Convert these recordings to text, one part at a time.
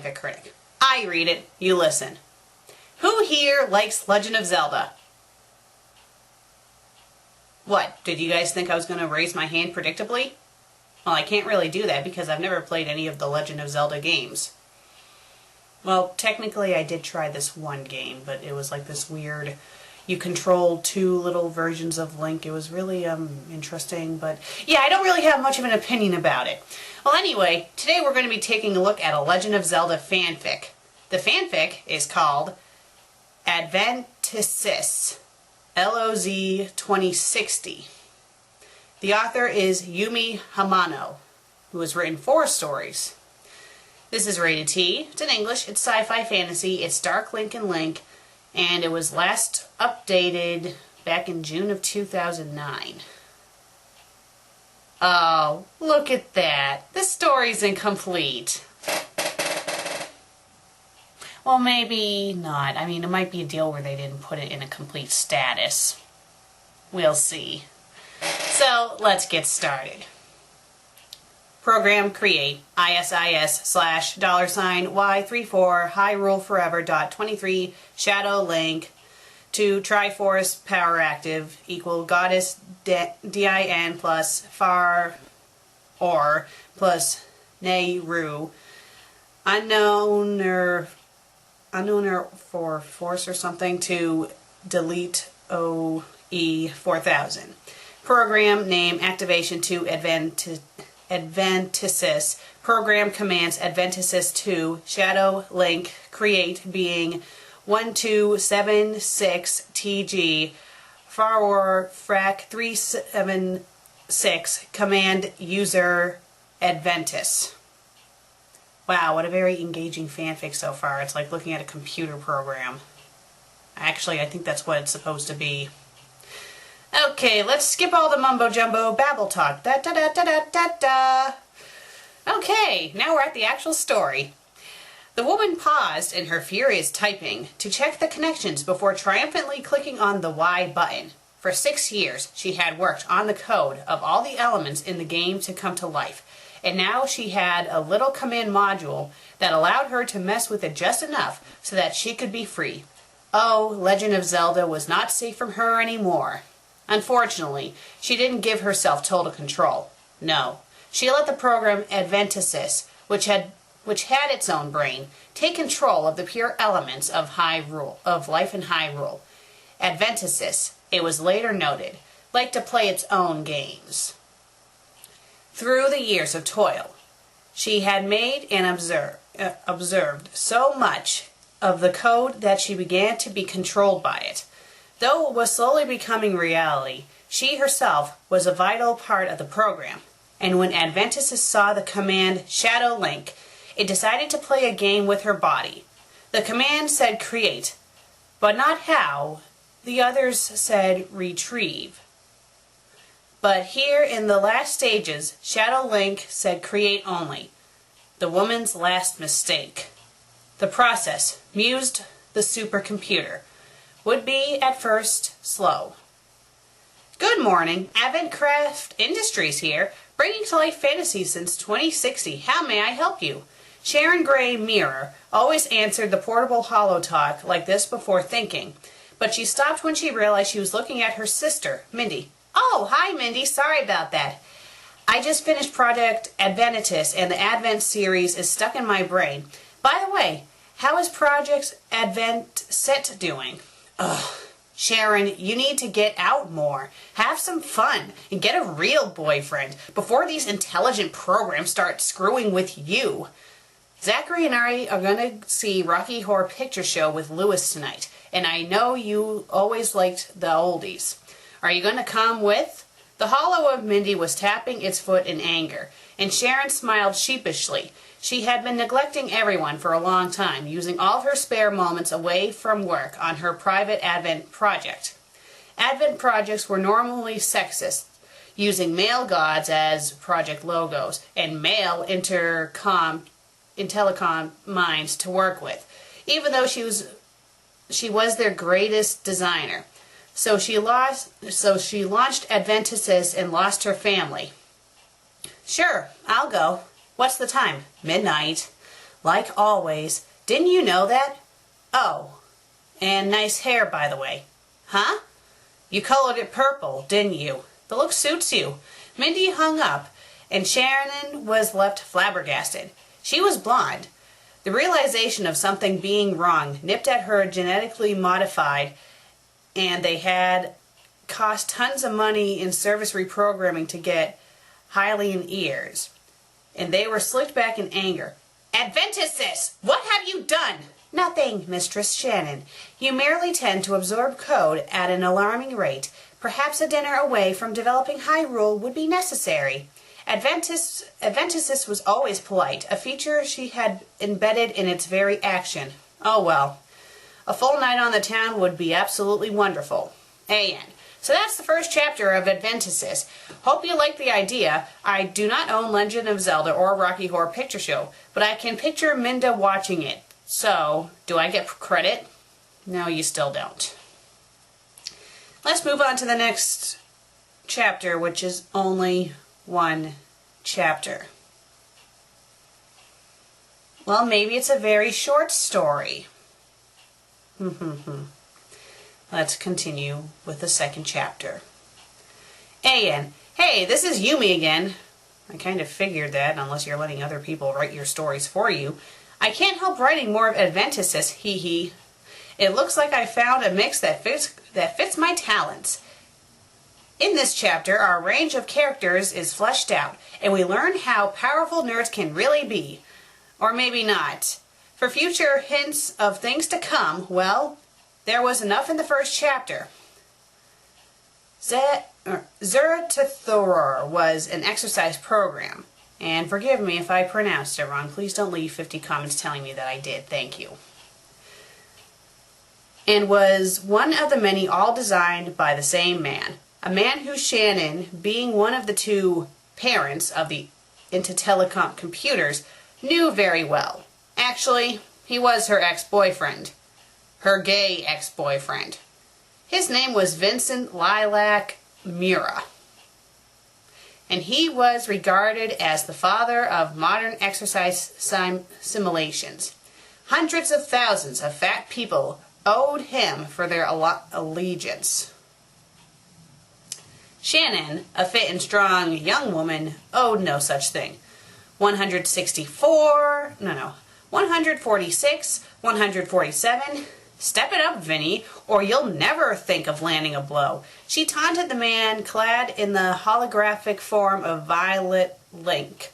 FanFic Critic. I read it, you listen. Who here likes Legend of Zelda? What, did you guys think I was going to raise my hand predictably? Well, I can't really do that because I've never played any of the Legend of Zelda games. Well, technically I did try this one game, but it was like this weird, you control two little versions of Link. It was really interesting, but yeah, I don't really have much of an opinion about it. Well, anyway, today we're going to be taking a look at a Legend of Zelda fanfic. The fanfic is called ADVENTISIS, LoZ 2060. The author is Yumi Hamano, who has written 4 stories. This is rated T. It's in English. It's sci-fi fantasy. It's Dark Link and Link, and it was last updated back in June of 2009. Oh, look at that. This story's incomplete. Well, maybe not. I mean, it might be a deal where they didn't put it in a complete status. We'll see. So, let's get started. Program create ISIS/$Y34 Hyrule Shadow Link to Triforce Power Active equal Goddess DIN plus Far or plus Nehru unknowner for force or something to delete OE 4000. Program name activation to Adventisis. Program commands Adventisis to Shadow Link create being 1276TG Farwar Frac 376 command user Adventis. Wow, what a very engaging fanfic so far. It's like looking at a computer program. Actually, I think that's what it's supposed to be. Okay, let's skip all the mumbo-jumbo babble talk. Da-da-da-da-da-da. Okay, now we're at the actual story. The woman paused in her furious typing to check the connections before triumphantly clicking on the Y button. For 6 years, she had worked on the code of all the elements in the game to come to life, and now she had a little command module that allowed her to mess with it just enough so that she could be free. Oh, Legend of Zelda was not safe from her anymore. Unfortunately, she didn't give herself total control. No, she let the program Adventisis, which had its own brain, take control of the pure elements of life in Hyrule. Adventisis, it was later noted, liked to play its own games. Through the years of toil, she had made and observed so much of the code that she began to be controlled by it. Though it was slowly becoming reality, she herself was a vital part of the program, and when Adventisis saw the command Shadow Link, it decided to play a game with her body. The command said create, but not how. The others said retrieve. But here in the last stages, Shadow Link said create only. The woman's last mistake. The process, mused the supercomputer, would be at first slow. Good morning, Aventcraft Industries here, bringing to life fantasy since 2060. How may I help you? Sharon Gray Mirror always answered the portable holotalk like this before thinking, but she stopped when she realized she was looking at her sister, Mindy. Oh, hi Mindy, sorry about that. I just finished Project Adventitis and the Advent series is stuck in my brain. By the way, how is Project Advent doing? Ugh, Sharon, you need to get out more, have some fun, and get a real boyfriend before these intelligent programs start screwing with you. Zachary and I are going to see Rocky Horror Picture Show with Lewis tonight, and I know you always liked the oldies. Are you going to come with? The hollow of Mindy was tapping its foot in anger, and Sharon smiled sheepishly. She had been neglecting everyone for a long time, using all of her spare moments away from work on her private Advent project. Advent projects were normally sexist, using male gods as project logos and male telecom minds to work with, even though she was their greatest designer. So she launched Adventisis and lost her family. Sure, I'll go. What's the time? Midnight. like always. Didn't you know that? Oh, and nice hair, by the way. Huh? You colored it purple, didn't you? The look suits you. Mindy hung up, and Shannon was left flabbergasted. She was blonde. The realization of something being wrong nipped at her genetically modified, and they had cost tons of money in service reprogramming to get Hylian ears. And they were slicked back in anger. "ADVENTISIS! What have you done?" "Nothing, Mistress Shannon. You merely tend to absorb code at an alarming rate. Perhaps a dinner away from developing Hyrule would be necessary." Adventisis was always polite, a feature she had embedded in its very action. Oh well. A full night on the town would be absolutely wonderful. A.N. So that's the first chapter of ADVENTISIS. Hope you like the idea. I do not own Legend of Zelda or Rocky Horror Picture Show, but I can picture Minda watching it. So, do I get credit? No, you still don't. Let's move on to the next chapter, which is only one chapter. Well, maybe it's a very short story. Let's continue with the second chapter. A.N. Hey, this is Yumi again. I kind of figured that, unless you're letting other people write your stories for you. I can't help writing more of ADVENTISIS, hee hee. It looks like I found a mix that fits my talents. In this chapter, our range of characters is fleshed out, and we learn how powerful nerds can really be. Or maybe not. For future hints of things to come, well, there was enough in the first chapter. Zerathor was an exercise program. And forgive me if I pronounced it wrong. Please don't leave 50 comments telling me that I did. Thank you. And was one of the many all designed by the same man. A man who Shannon, being one of the two parents of the Telecom computers, knew very well. Actually, he was her ex-boyfriend. Her gay ex-boyfriend. His name was Vincent Lilac Mura. And he was regarded as the father of modern exercise simulations. Hundreds of thousands of fat people owed him for their allegiance. Shannon, a fit and strong young woman, owed no such thing. 146, 147... Step it up, Vinny, or you'll never think of landing a blow. She taunted the man clad in the holographic form of Violet Link,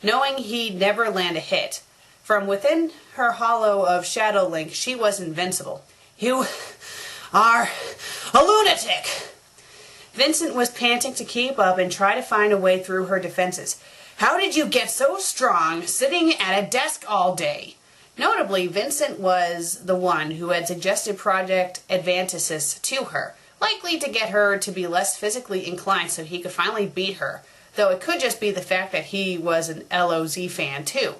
knowing he'd never land a hit. From within her hollow of Shadow Link, she was invincible. "You are a lunatic!" Vincent was panting to keep up and try to find a way through her defenses. "How did you get so strong sitting at a desk all day?" Notably, Vincent was the one who had suggested Project ADVENTISIS to her, likely to get her to be less physically inclined so he could finally beat her, though it could just be the fact that he was an LoZ fan too.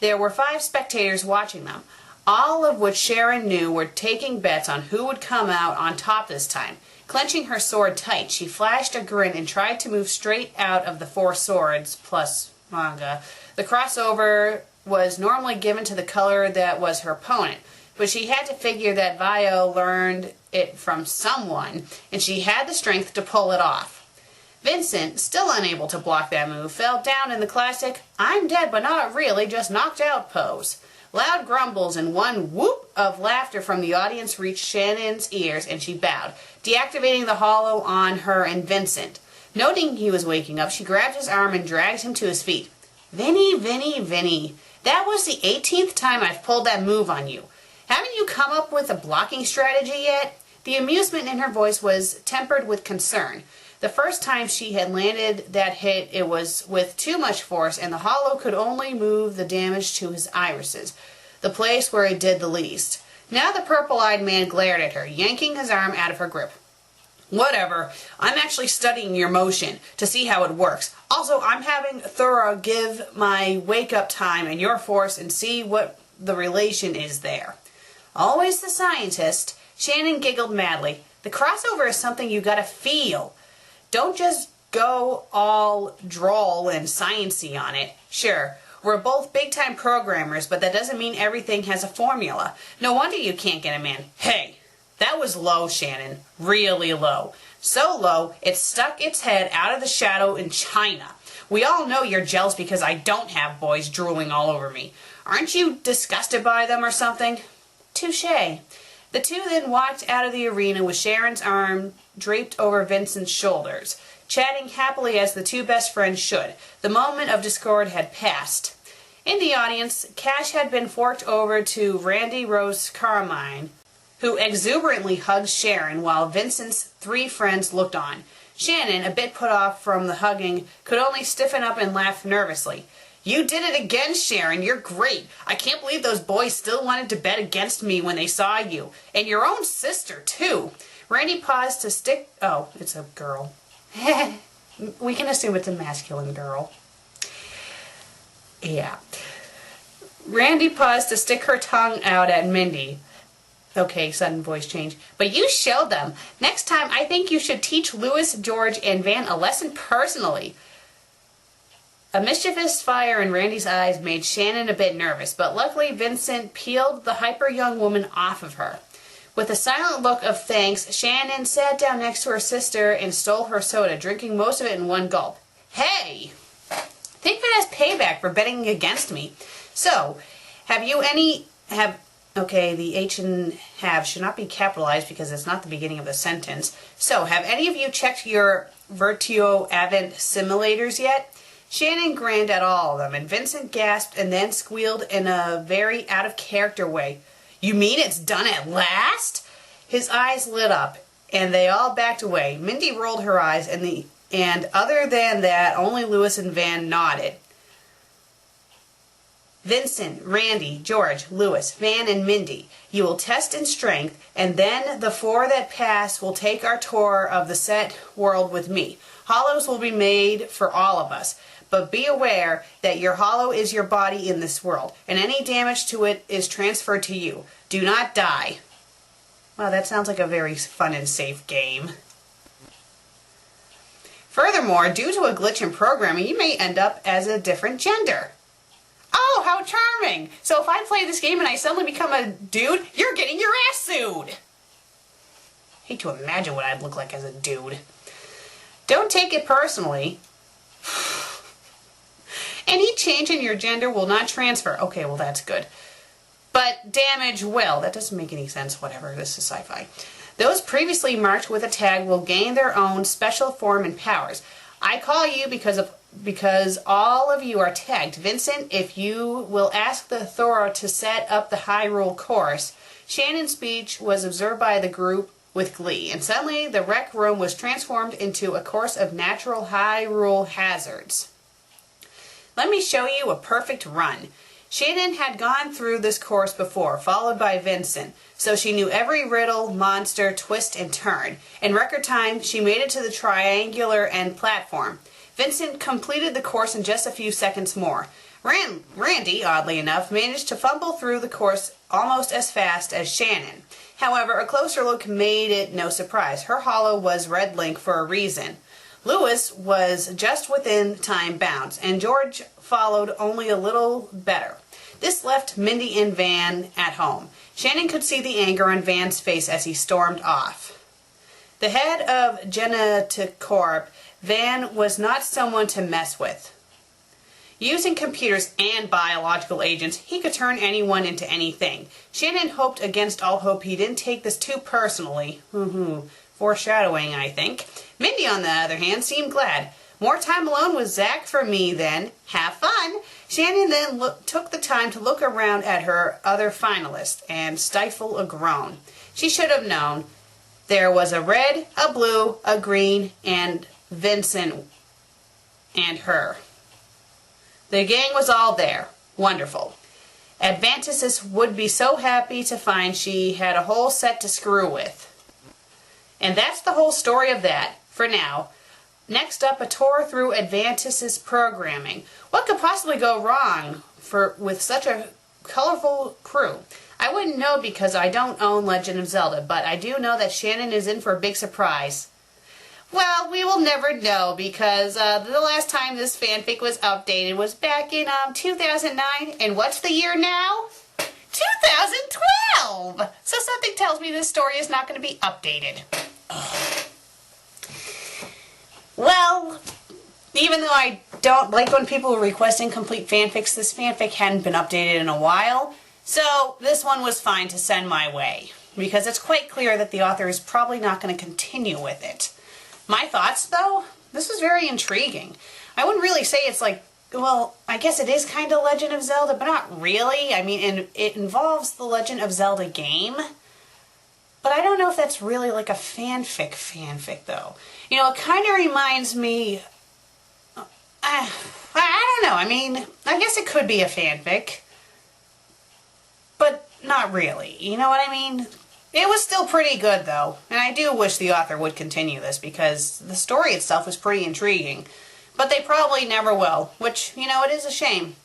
There were 5 spectators watching them, all of which Sharon knew were taking bets on who would come out on top this time. Clenching her sword tight, she flashed a grin and tried to move straight out of the 4 swords plus manga. The crossover was normally given to the color that was her opponent, but she had to figure that Vio learned it from someone, and she had the strength to pull it off. Vincent, still unable to block that move, fell down in the classic "I'm dead but not really, just knocked out" pose. Loud grumbles and one whoop of laughter from the audience reached Shannon's ears, and she bowed, deactivating the hollow on her and Vincent. Noting he was waking up, she grabbed his arm and dragged him to his feet. "Vinny, Vinny, Vinny. That was the 18th time I've pulled that move on you. Haven't you come up with a blocking strategy yet?" The amusement in her voice was tempered with concern. The first time she had landed that hit, it was with too much force, and the hollow could only move the damage to his irises, the place where it did the least. Now the purple-eyed man glared at her, yanking his arm out of her grip. "Whatever. I'm actually studying your motion to see how it works. Also, I'm having Thora give my wake-up time and your force and see what the relation is there." Always the scientist, Shannon giggled madly. "The crossover is something you gotta feel. Don't just go all droll and science-y on it. Sure, We're both big-time programmers, but that doesn't mean everything has a formula. No wonder you can't get a man. Hey, that was low, Shannon. Really low. So low, it stuck its head out of the shadow in China. We all know you're jealous because I don't have boys drooling all over me. Aren't you disgusted by them or something? Touché. The two then walked out of the arena with Sharon's arm draped over Vincent's shoulders, chatting happily as the two best friends should. The moment of discord had passed. In the audience, Cash had been forked over to Randy Rose Carmine, who exuberantly hugged Sharon while Vincent's three friends looked on. Shannon, a bit put off from the hugging, could only stiffen up and laugh nervously. You did it again, Sharon. You're great. I can't believe those boys still wanted to bet against me when they saw you. And your own sister, too. Randy paused to stick... Oh, it's a girl. We can assume it's a masculine girl. Yeah. Randy paused to stick her tongue out at Mindy. Okay, sudden voice change. But you showed them. Next time, I think you should teach Louis, George, and Van a lesson personally. A mischievous fire in Randy's eyes made Shannon a bit nervous, but luckily Vincent peeled the hyper young woman off of her. With a silent look of thanks, Shannon sat down next to her sister and stole her soda, drinking most of it in one gulp. Hey! Think of it as payback for betting against me. So, okay, the H and have should not be capitalized because it's not the beginning of the sentence. So, have any of you checked your Virtuo Advent simulators yet? Shannon grinned at all of them, and Vincent gasped and then squealed in a very out-of-character way. You mean it's done at last? His eyes lit up, and they all backed away. Mindy rolled her eyes, and other than that, only Louis and Van nodded. Vincent, Randy, George, Louis, Van, and Mindy, you will test in strength, and then the four that pass will take our tour of the set world with me. Hollows will be made for all of us. But be aware that your hollow is your body in this world, and any damage to it is transferred to you. Do not die. Wow, that sounds like a very fun and safe game. Furthermore, due to a glitch in programming, you may end up as a different gender. Oh, how charming! So if I play this game and I suddenly become a dude, you're getting your ass sued! Hate to imagine what I'd look like as a dude. Don't take it personally. Any change in your gender will not transfer. Okay, well that's good. But damage will. That doesn't make any sense. Whatever, this is sci-fi. Those previously marked with a tag will gain their own special form and powers. I call you because all of you are tagged. Vincent, if you will ask the Thora to set up the Hyrule course. Shannon's speech was observed by the group with glee, and suddenly the rec room was transformed into a course of natural Hyrule hazards. Let me show you a perfect run. Shannon had gone through this course before, followed by Vincent, so she knew every riddle, monster, twist, and turn. In record time, she made it to the triangular end platform. Vincent completed the course in just a few seconds more. Randy, oddly enough, managed to fumble through the course almost as fast as Shannon. However, a closer look made it no surprise. Her hollow was Red Link for a reason. Louis was just within time bounds, and George followed only a little better. This left Mindy and Van at home. Shannon could see the anger on Van's face as he stormed off. The head of Geneticorp, Van was not someone to mess with. Using computers and biological agents, he could turn anyone into anything. Shannon hoped against all hope he didn't take this too personally. Foreshadowing, I think. Mindy, on the other hand, seemed glad. More time alone with Zach for me, then. Have fun. Shannon then took the time to look around at her other finalists and stifle a groan. She should have known. There was a red, a blue, a green, and Vincent and her. The gang was all there. Wonderful. ADVENTISIS would be so happy to find she had a whole set to screw with. And that's the whole story of that, for now. Next up, a tour through ADVENTISIS programming. What could possibly go wrong with such a colorful crew? I wouldn't know because I don't own Legend of Zelda, but I do know that Shannon is in for a big surprise. Well, we will never know because the last time this fanfic was updated was back in 2009. And what's the year now? 2012! So something tells me this story is not going to be updated. Ugh. Well, even though I don't like when people are requesting complete fanfics, this fanfic hadn't been updated in a while. So this one was fine to send my way because it's quite clear that the author is probably not going to continue with it. My thoughts, though, this was very intriguing. I wouldn't really say it's like, well, I guess it is kind of Legend of Zelda, but not really. I mean, it involves the Legend of Zelda game. But I don't know if that's really like a fanfic, though. You know, it kind of reminds me... I don't know. I mean, I guess it could be a fanfic. But not really. You know what I mean? It was still pretty good, though, and I do wish the author would continue this because the story itself was pretty intriguing. But they probably never will, which, you know, it is a shame.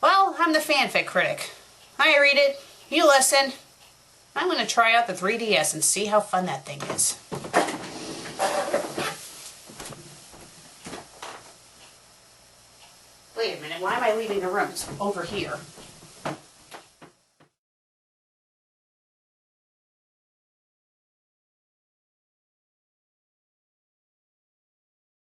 Well, I'm the FanFic Critic. I read it, you listen. I'm going to try out the 3DS and see how fun that thing is. Wait a minute, why am I leaving the room? It's over here.